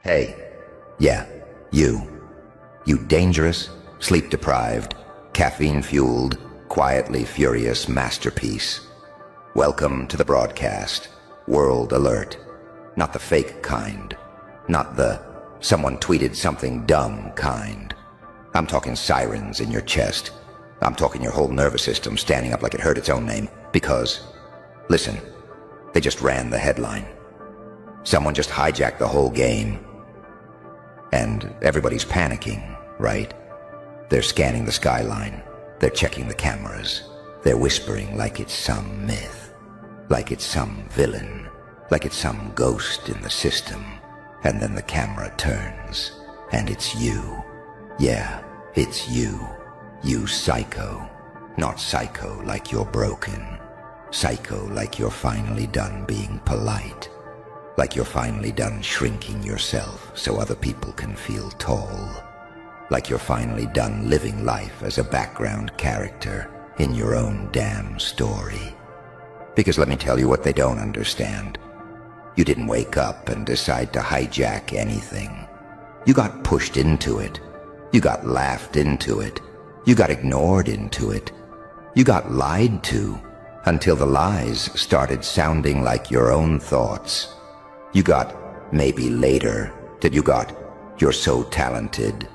Hey, yeah, you dangerous, sleep-deprived, caffeine-fueled, quietly furious masterpiece. Welcome to the broadcast, World Alert. Not the fake kind, not the someone tweeted something dumb kind. I'm talking sirens in your chest. I'm talking your whole nervous system standing up like it heard its own name because, listen, they just ran the headline. Someone just hijacked the whole game. And everybody's panicking, right? They're scanning the skyline. They're checking the cameras. They're whispering like it's some myth, like it's some villain, like it's some ghost in the system. And then the camera turns, and it's you. Yeah, it's you. You psycho. Not psycho like you're broken. Psycho like you're finally done being polite. Like you're finally done shrinking yourself so other people can feel tall. Like you're finally done living life as a background character in your own damn story. Because let me tell you what they don't understand. You didn't wake up and decide to hijack anything. You got pushed into it. You got laughed into it. You got ignored into it. You got lied to until the lies started sounding like your own thoughts. You got, maybe later, that you got, you're so talented,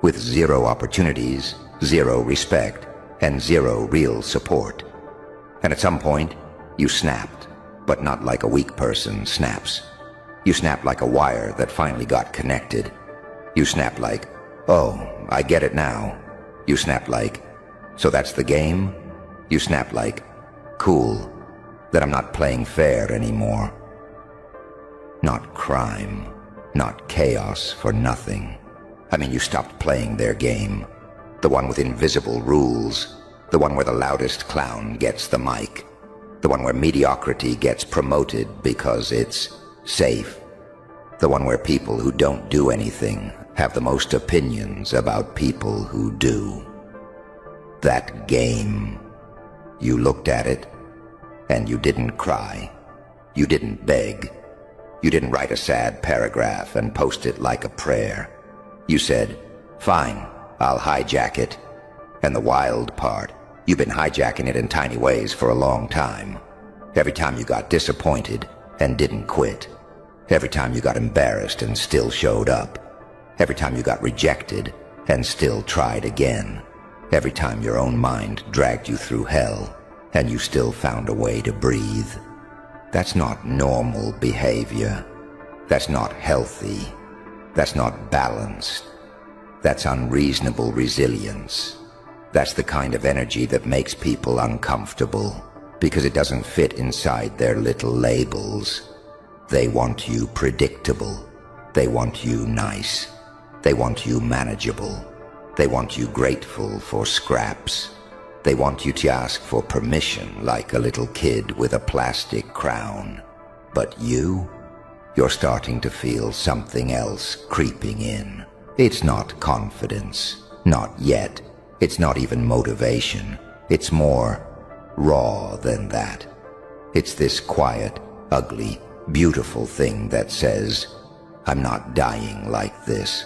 with zero opportunities, zero respect, and zero real support. And at some point, you snapped, but not like a weak person snaps. You snapped like a wire that finally got connected. You snapped like, oh, I get it now. You snapped like, so that's the game? You snapped like, cool, that I'm not playing fair anymore. Not crime, not chaos for nothing. I mean, you stopped playing their game. The one with invisible rules. The one where the loudest clown gets the mic. The one where mediocrity gets promoted because it's safe. The one where people who don't do anything have the most opinions about people who do. That game. You looked at it, and you didn't cry. You didn't beg. You didn't write a sad paragraph and post it like a prayer. You said, fine, I'll hijack it. And the wild part, you've been hijacking it in tiny ways for a long time. Every time you got disappointed and didn't quit. Every time you got embarrassed and still showed up. Every time you got rejected and still tried again. Every time your own mind dragged you through hell and you still found a way to breathe. That's not normal behavior. That's not healthy. That's not balanced. That's unreasonable resilience. That's the kind of energy that makes people uncomfortable because it doesn't fit inside their little labels. They want you predictable. They want you nice. They want you manageable. They want you grateful for scraps. They want you to ask for permission like a little kid with a plastic crown. But you're starting to feel something else creeping in. It's not confidence. Not yet. It's not even motivation. It's more raw than that. It's this quiet, ugly, beautiful thing that says, I'm not dying like this.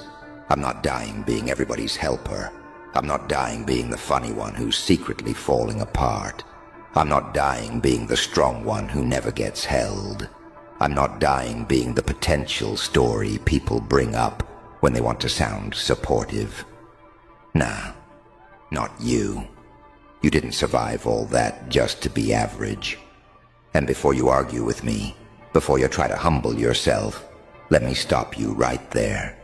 I'm not dying being everybody's helper. I'm not dying being the funny one who's secretly falling apart. I'm not dying being the strong one who never gets held. I'm not dying being the potential story people bring up when they want to sound supportive. Nah, not you. You didn't survive all that just to be average. And before you argue with me, before you try to humble yourself, let me stop you right there.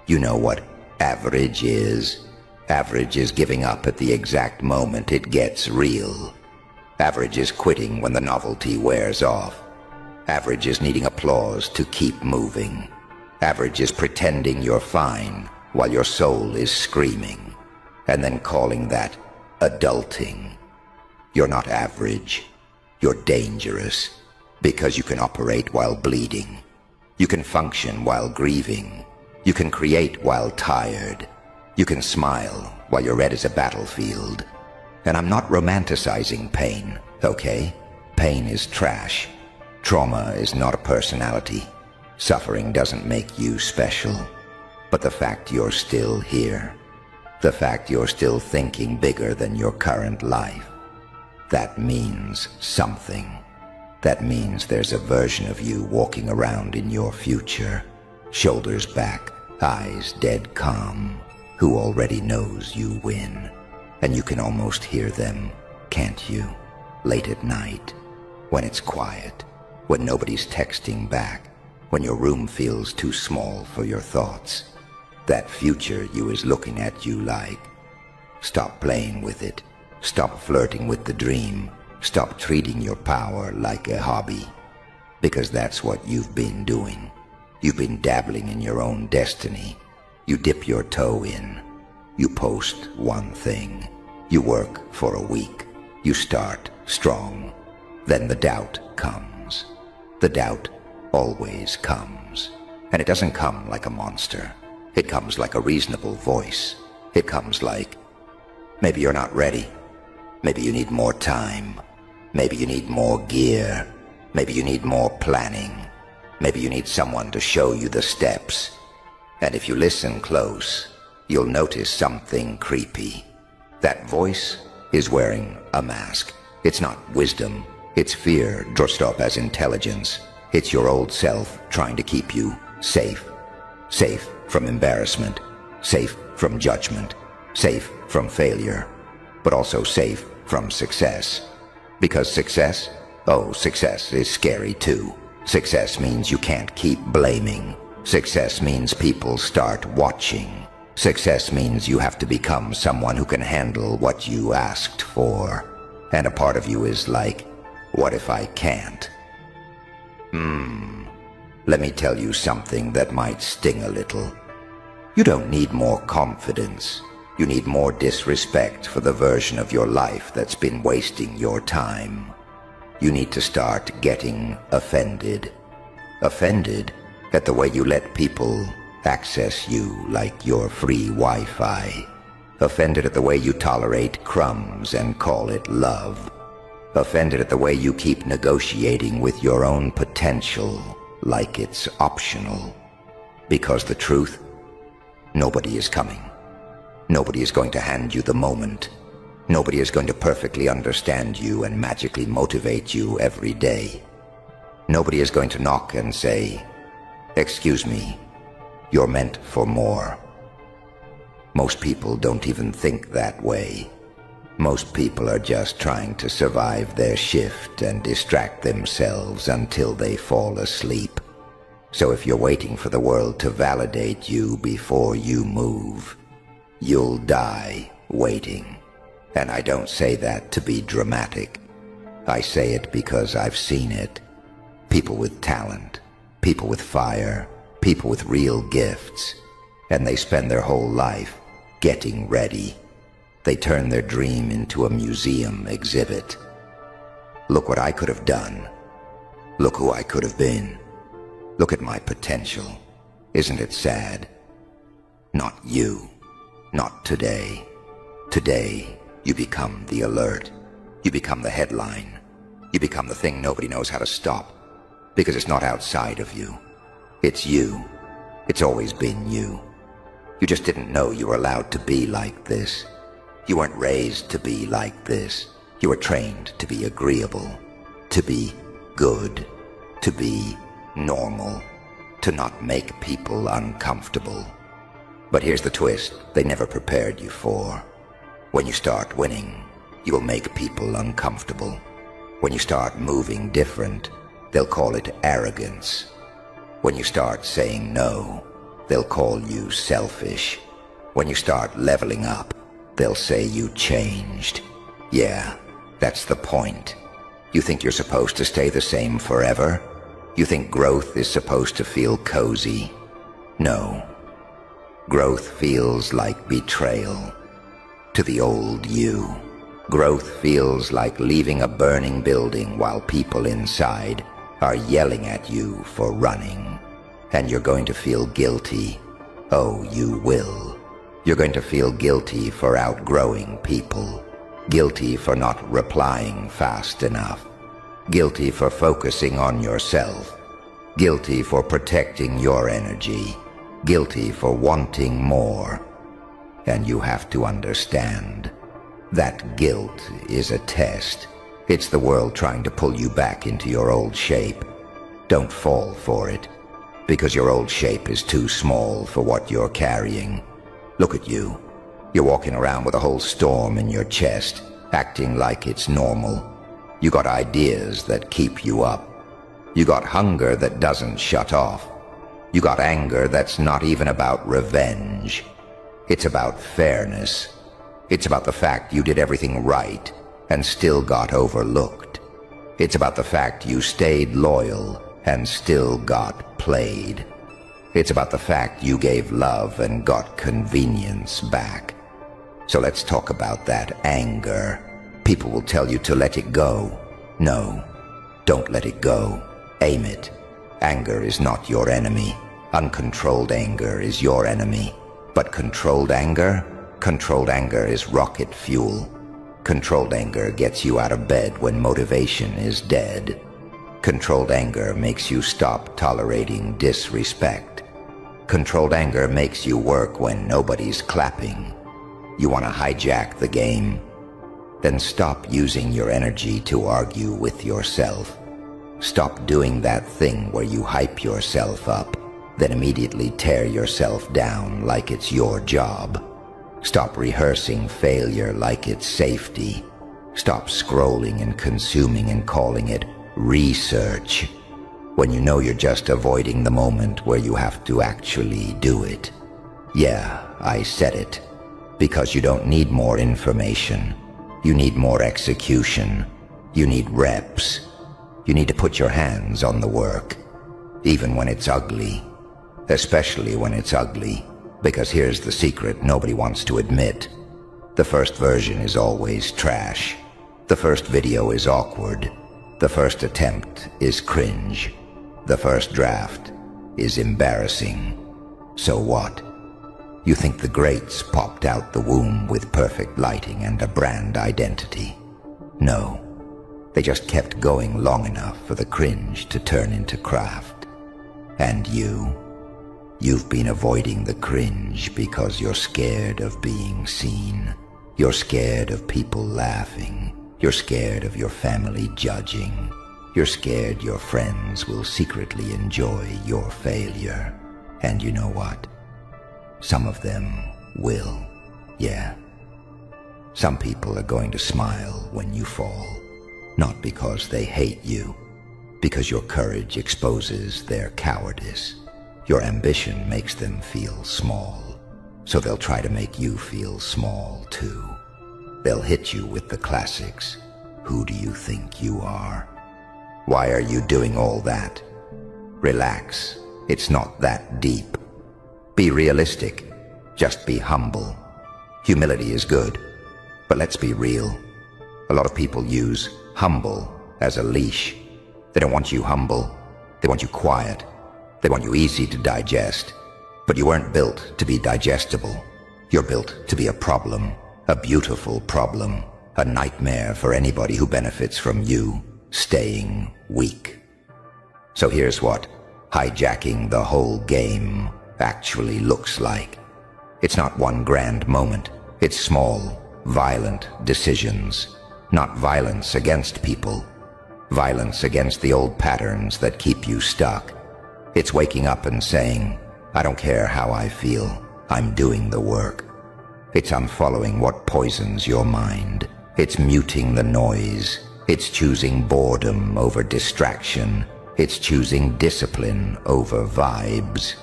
You know what average is? Average is giving up at the exact moment it gets real. Average is quitting when the novelty wears off. Average is needing applause to keep moving. Average is pretending you're fine while your soul is screaming, and then calling that adulting. You're not average. You're dangerous because you can operate while bleeding. You can function while grieving. You can create while tired. You can smile while you're red as a battlefield. And I'm not romanticizing pain, okay? Pain is trash. Trauma is not a personality. Suffering doesn't make you special, but the fact you're still here, the fact you're still thinking bigger than your current life, that means something. That means there's a version of you walking around in your future, shoulders back, eyes dead calm, who already knows you win. And you can almost hear them, can't you? Late at night, when it's quiet, when nobody's texting back, when your room feels too small for your thoughts. That future you is looking at you like, stop playing with it, stop flirting with the dream, stop treating your power like a hobby. Because that's what you've been doing. You've been dabbling in your own destiny. You dip your toe in. You post one thing. You work for a week. You start strong. Then the doubt comes. The doubt always comes. And it doesn't come like a monster. It comes like a reasonable voice. It comes like, maybe you're not ready. Maybe you need more time. Maybe you need more gear. Maybe you need more planning. Maybe you need someone to show you the steps. And if you listen close, you'll notice something creepy. That voice is wearing a mask. It's not wisdom. It's fear dressed up as intelligence. It's your old self trying to keep you safe. Safe from embarrassment. Safe from judgment. Safe from failure. But also safe from success. Because success is scary too. Success means you can't keep blaming. Success means people start watching. Success means you have to become someone who can handle what you asked for. And a part of you is like, what if I can't? Let me tell you something that might sting a little. You don't need more confidence. You need more disrespect for the version of your life that's been wasting your time. You need to start getting offended. Offended at the way you let people access you like your free Wi-Fi. Offended at the way you tolerate crumbs and call it love. Offended at the way you keep negotiating with your own potential like it's optional. Because the truth, nobody is coming. Nobody is going to hand you the moment. Nobody is going to perfectly understand you and magically motivate you every day. Nobody is going to knock and say, "Excuse me, you're meant for more." Most people don't even think that way. Most people are just trying to survive their shift and distract themselves until they fall asleep. So if you're waiting for the world to validate you before you move, you'll die waiting. And I don't say that to be dramatic. I say it because I've seen it. People with talent, people with fire, people with real gifts, and they spend their whole life getting ready. They turn their dream into a museum exhibit. Look what I could have done. Look who I could have been. Look at my potential. Isn't it sad? Not you. Not today. Today, you become the alert. You become the headline. You become the thing nobody knows how to stop. Because it's not outside of you. It's you. It's always been you. You just didn't know you were allowed to be like this. You weren't raised to be like this. You were trained to be agreeable, to be good, to be normal, to not make people uncomfortable. But here's the twist they never prepared you for. When you start winning, you will make people uncomfortable. When you start moving different, they'll call it arrogance. When you start saying no, they'll call you selfish. When you start leveling up, they'll say you changed. Yeah, that's the point. You think you're supposed to stay the same forever? You think growth is supposed to feel cozy? No. Growth feels like betrayal. To the old you. Growth feels like leaving a burning building while people inside are yelling at you for running. And you're going to feel guilty. Oh, you will. You're going to feel guilty for outgrowing people. Guilty for not replying fast enough. Guilty for focusing on yourself. guilty for protecting your energy, guilty for wanting more. And you have to understand, that guilt is a test. It's the world trying to pull you back into your old shape. Don't fall for it, because your old shape is too small for what you're carrying. Look at you. You're walking around with a whole storm in your chest, acting like it's normal. You got ideas that keep you up. You got hunger that doesn't shut off. You got anger that's not even about revenge. It's about fairness. It's about the fact you did everything right and still got overlooked. It's about the fact you stayed loyal and still got played. It's about the fact you gave love and got convenience back. So let's talk about that anger. People will tell you to let it go. No, don't let it go. Aim it. Anger is not your enemy. Uncontrolled anger is your enemy. But controlled anger is rocket fuel. Controlled anger gets you out of bed when motivation is dead. Controlled anger makes you stop tolerating disrespect. Controlled anger makes you work when nobody's clapping. You want to hijack the game? Then stop using your energy to argue with yourself. Stop doing that thing where you hype yourself up, then immediately tear yourself down like it's your job. Stop rehearsing failure like it's safety. Stop scrolling and consuming and calling it research, when you know you're just avoiding the moment where you have to actually do it. Yeah, I said it. Because you don't need more information. You need more execution. You need reps. You need to put your hands on the work, even when it's ugly. Especially when it's ugly, because here's the secret nobody wants to admit. The first version is always trash. The first video is awkward. The first attempt is cringe. The first draft is embarrassing. So what? You think the greats popped out the womb with perfect lighting and a brand identity? No. They just kept going long enough for the cringe to turn into craft. And you've been avoiding the cringe because you're scared of being seen. You're scared of people laughing. You're scared of your family judging. You're scared your friends will secretly enjoy your failure. And you know what? Some of them will, yeah. Some people are going to smile when you fall, not because they hate you, because your courage exposes their cowardice. Your ambition makes them feel small, so they'll try to make you feel small too. They'll hit you with the classics. Who do you think you are? Why are you doing all that? Relax, it's not that deep. Be realistic, just be humble. Humility is good, but let's be real. A lot of people use humble as a leash. They don't want you humble, they want you quiet. They want you easy to digest. But you weren't built to be digestible. You're built to be a problem, a beautiful problem, a nightmare for anybody who benefits from you staying weak. So here's what hijacking the whole game actually looks like. It's not one grand moment. It's small, violent decisions. Not violence against people. Violence against the old patterns that keep you stuck. It's waking up and saying, I don't care how I feel, I'm doing the work. It's unfollowing what poisons your mind. It's muting the noise. It's choosing boredom over distraction. It's choosing discipline over vibes.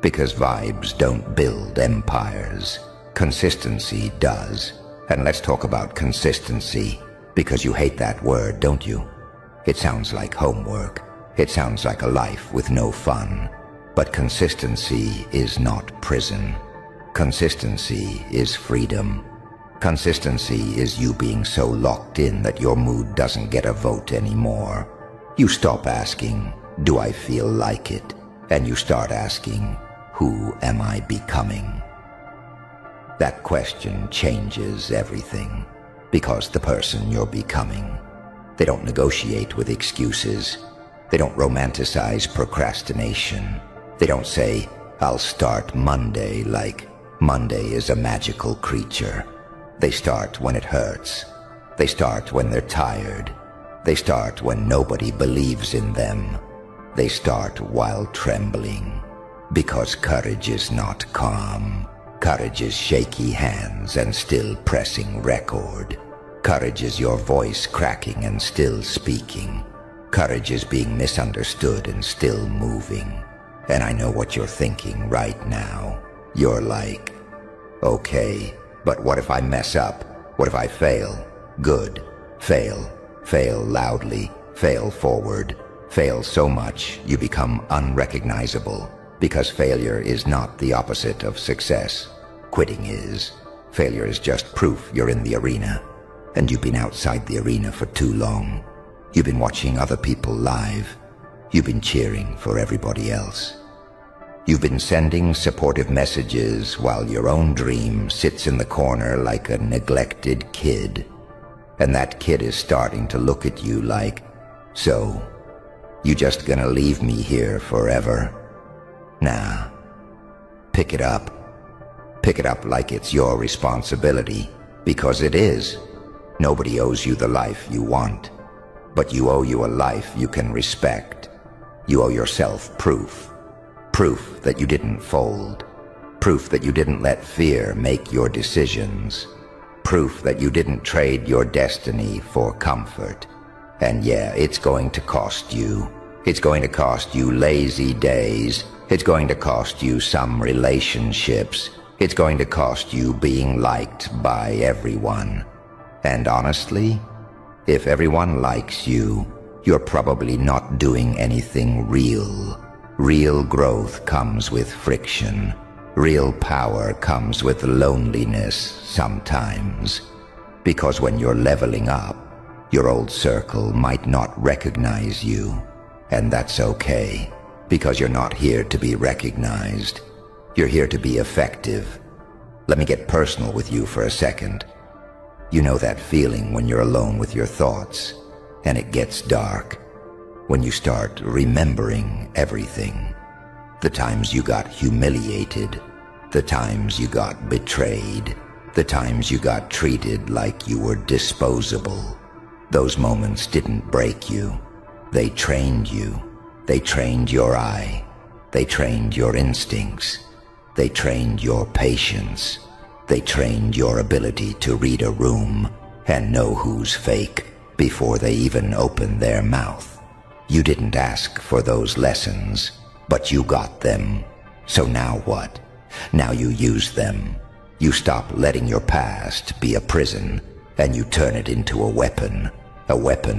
Because vibes don't build empires. Consistency does. And let's talk about consistency, because you hate that word, don't you? It sounds like homework. It sounds like a life with no fun. But consistency is not prison. Consistency is freedom. Consistency is you being so locked in that your mood doesn't get a vote anymore. You stop asking, do I feel like it? And you start asking, who am I becoming? That question changes everything, because the person you're becoming, they don't negotiate with excuses. They don't romanticize procrastination. They don't say, "I'll start Monday," like Monday is a magical creature. They start when it hurts. They start when they're tired. They start when nobody believes in them. They start while trembling. Because courage is not calm. Courage is shaky hands and still pressing record. Courage is your voice cracking and still speaking. Courage is being misunderstood and still moving. And I know what you're thinking right now. You're like, okay, but what if I mess up? What if I fail? Good. Fail. Fail loudly. Fail forward. Fail so much you become unrecognizable. Because failure is not the opposite of success. Quitting is. Failure is just proof you're in the arena. And you've been outside the arena for too long. You've been watching other people live. You've been cheering for everybody else. You've been sending supportive messages while your own dream sits in the corner like a neglected kid. And that kid is starting to look at you like, so, you just gonna leave me here forever? Nah. Pick it up. Pick it up like it's your responsibility, because it is. Nobody owes you the life you want, but you owe you a life you can respect. You owe yourself proof. Proof that you didn't fold. Proof that you didn't let fear make your decisions. Proof that you didn't trade your destiny for comfort. And yeah, it's going to cost you. It's going to cost you lazy days. It's going to cost you some relationships. It's going to cost you being liked by everyone. And honestly, if everyone likes you, you're probably not doing anything real. Real growth comes with friction. Real power comes with loneliness sometimes. Because when you're leveling up, your old circle might not recognize you. And that's okay, because you're not here to be recognized. You're here to be effective. Let me get personal with you for a second. You know that feeling when you're alone with your thoughts, and it gets dark. When you start remembering everything. The times you got humiliated. The times you got betrayed. The times you got treated like you were disposable. Those moments didn't break you. They trained you. They trained your eye. They trained your instincts. They trained your patience. They trained your ability to read a room and know who's fake before they even open their mouth. You didn't ask for those lessons, but you got them. So now what? Now you use them. You stop letting your past be a prison, and you turn it into a weapon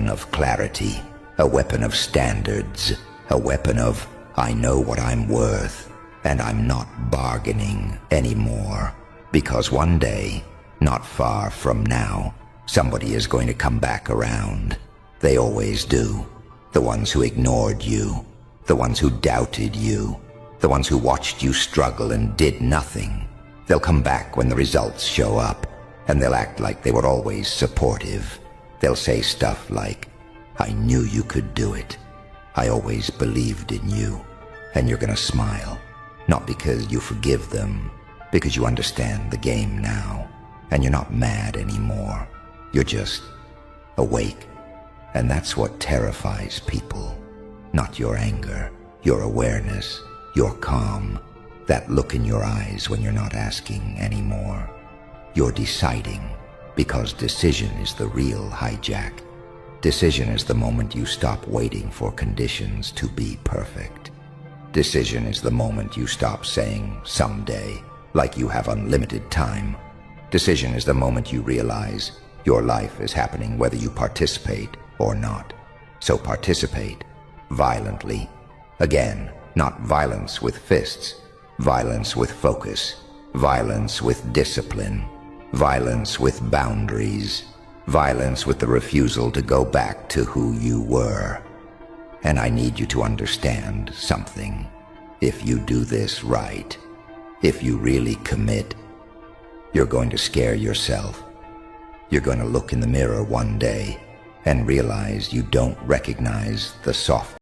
of clarity, a weapon of standards, a weapon of, I know what I'm worth, and I'm not bargaining anymore. Because one day, not far from now, somebody is going to come back around. They always do. The ones who ignored you, the ones who doubted you, the ones who watched you struggle and did nothing. They'll come back when the results show up, and they'll act like they were always supportive. They'll say stuff like, I knew you could do it. I always believed in you. And you're gonna smile, not because you forgive them, because you understand the game now, and you're not mad anymore. You're just awake. And that's what terrifies people. Not your anger, your awareness, your calm, that look in your eyes when you're not asking anymore. You're deciding, because decision is the real hijack. Decision is the moment you stop waiting for conditions to be perfect. Decision is the moment you stop saying someday, like you have unlimited time. Decision is the moment you realize your life is happening whether you participate or not. So participate violently. Again, not violence with fists, violence with focus, violence with discipline, violence with boundaries, violence with the refusal to go back to who you were. And I need you to understand something. If you do this right, if you really commit, you're going to scare yourself. You're going to look in the mirror one day and realize you don't recognize the soft